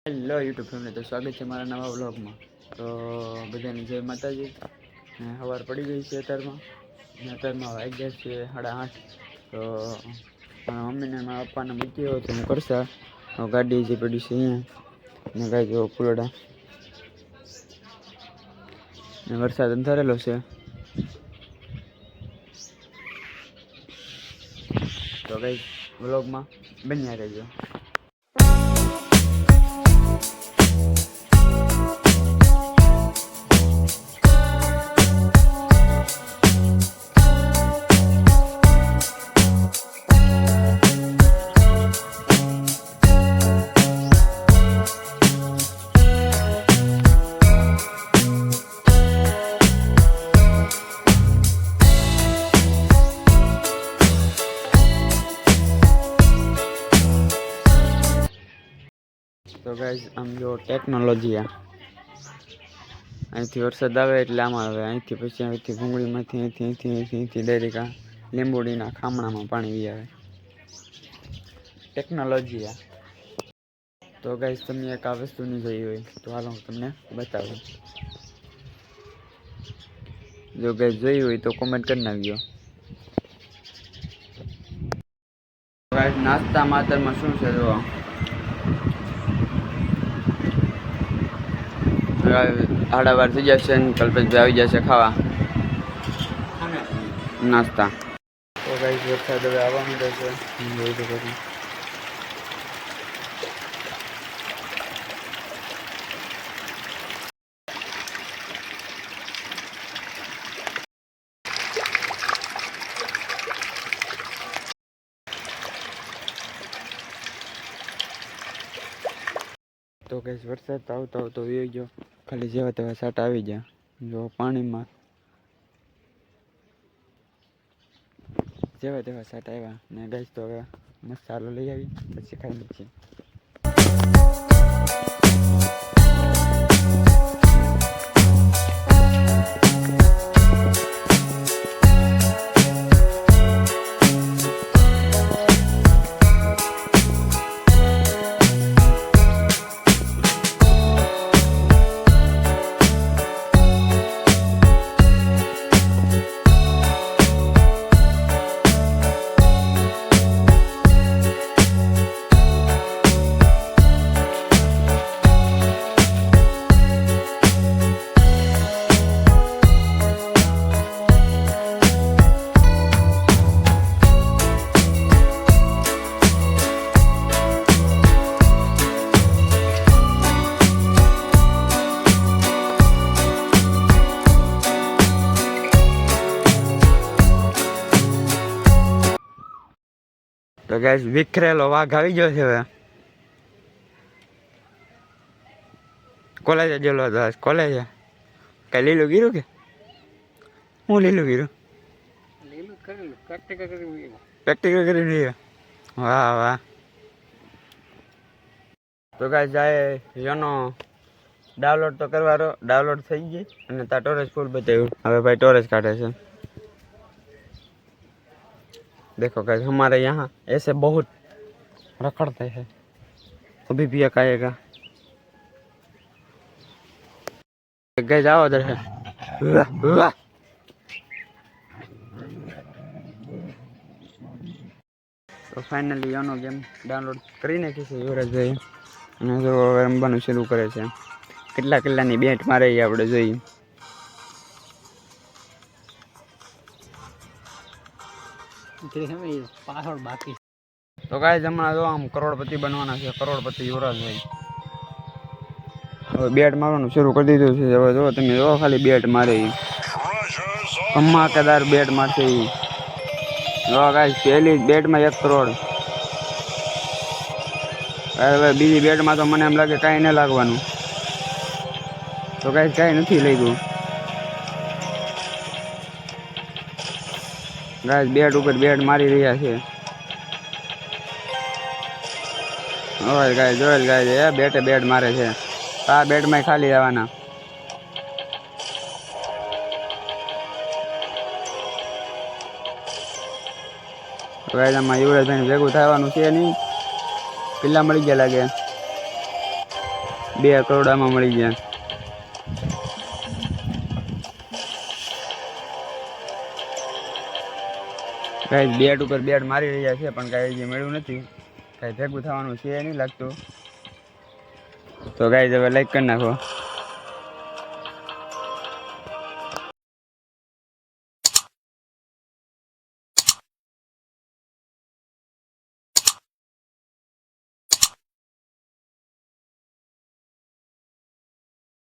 Hello YouTube family, તો સ્વાગત છે મારા નવા વ્લોગમાં. તો બધાને જય માતાજી. સવાર પડી ગઈ છે અત્યારમાં વાગ્યા છે 8:30. તો મારા મમ્મીને મારા પપ્પાને મૂકી હોય તો હું કરશે ગાડી જે પડી છે અહીંયા ને ગાય જો ફૂલડા ને વરસાદ અંધારેલો છે. તો ગાઈસ વ્લોગમાં બન્યા રહેજો. તો ગાઈસ આમ જો ટેકનોલોજી અહીંથી વરસાદ આવે એટલે આમાં આવે, અહીંથી પછી અહીંથી ભૂંગળીમાંથી અહીંથી ડાયરેક્ટ આ લીંબોડીના ખામણામાં પાણી વી આવે. ટેકનોલોજી તો ગાઈસ તમે એક આ વસ્તુ નહીં જોઈ હોય તો હાલો હું તમને બતાવું. જો ગાઈસ જોઈ હોય તો કોમેન્ટ કરી નાખજો. ગાઈસ નાસ્તા માતરમાં શું છે જો 12:30 થઈ જશે ને કલ્પેશભાઈ આવી જશે ખાવા નાસ્તા. તો ગાઈસ વરસાદ હવે આવવા માંડે છે. તો ગાઈસ વરસાદ આવતો વયો ગયો, ખાલી જેવા તેવા સાટ આવી ગયા. જો પાણીમાં જેવા તેવા સાટ આવ્યા ને ગાઈસ તો હવે મસાલો લઈ આવી પછી ખાઈ નાખીએ. તો ગાઈસ વિખરેલો વાઘ આવી ગયો છે. હવે કોલેજે ગયેલો હતો કોલેજે. કઈ લીલું ગીરું કે હું લીલું ગીરું પ્રેક્ટિકલ કરી. વાહ વાહ. તો ગાઈસ જાય યોનો ડાઉનલોડ તો કરવાનો, ડાઉનલોડ થઈ ગઈ અને ત્યાં સ્ટોરેજ ફૂલ બતાવ્યું. હવે ભાઈ સ્ટોરેજ કાઢે છે. देखो गाइस हमारे यहाँ ऐसे बहुत रखड़ते हैं, अभी भी एक आएगा. गाइस आओ उधर है. તો ફાઇનલી યોનો ગેમ ડાઉનલોડ કરી નાખી છે યુવરાજભાઈ અને જો રમવાનું શરૂ કરે છે. કેટલાની બેટ મારે આપણે જોઈએ. તો ગાઈસ હમણાં જો આમ કરોડપતિ બનવાના છે. કરોડપતિ યુવરાજભાઈ હવે બેટ મારવાનું શરૂ કરી દીધું છે. હવે જો તમે જો ખાલી બેટ મારે ધમાકેદાર બેટ મારશે. જો ગાઈસ પહેલી બેટમાં 1 કરોડ. હવે બીજી બેટમાં તો મને એમ લાગે કાંઈ ન લાગવાનું. તો ગાઈસ કાંઈ નથી લઈ ગયું. ગાઈસ બેટ ઉપર બેટ મારી રહ્યા છે. ઓય ગાઈસ જોયેલ ગાઈસ એ બેટે બેટ મારે છે. આ બેટમાં ખાલી આવવાના. ગાઈસ આમાં યુવરાજભાઈ ભેગું થવાનું છે નહીં. પેલા મળી ગયા લાગે. 2 કરોડામાં મળી ગયા. કાંઈ બેટ ઉપર બેટ મારી રહ્યા છે પણ કાંઈ હજી મળ્યું નથી. કાંઈ ભેગું થવાનું છે નહીં લાગતું. તો ગાઈઝ હવે લાઈક કરી નાખો.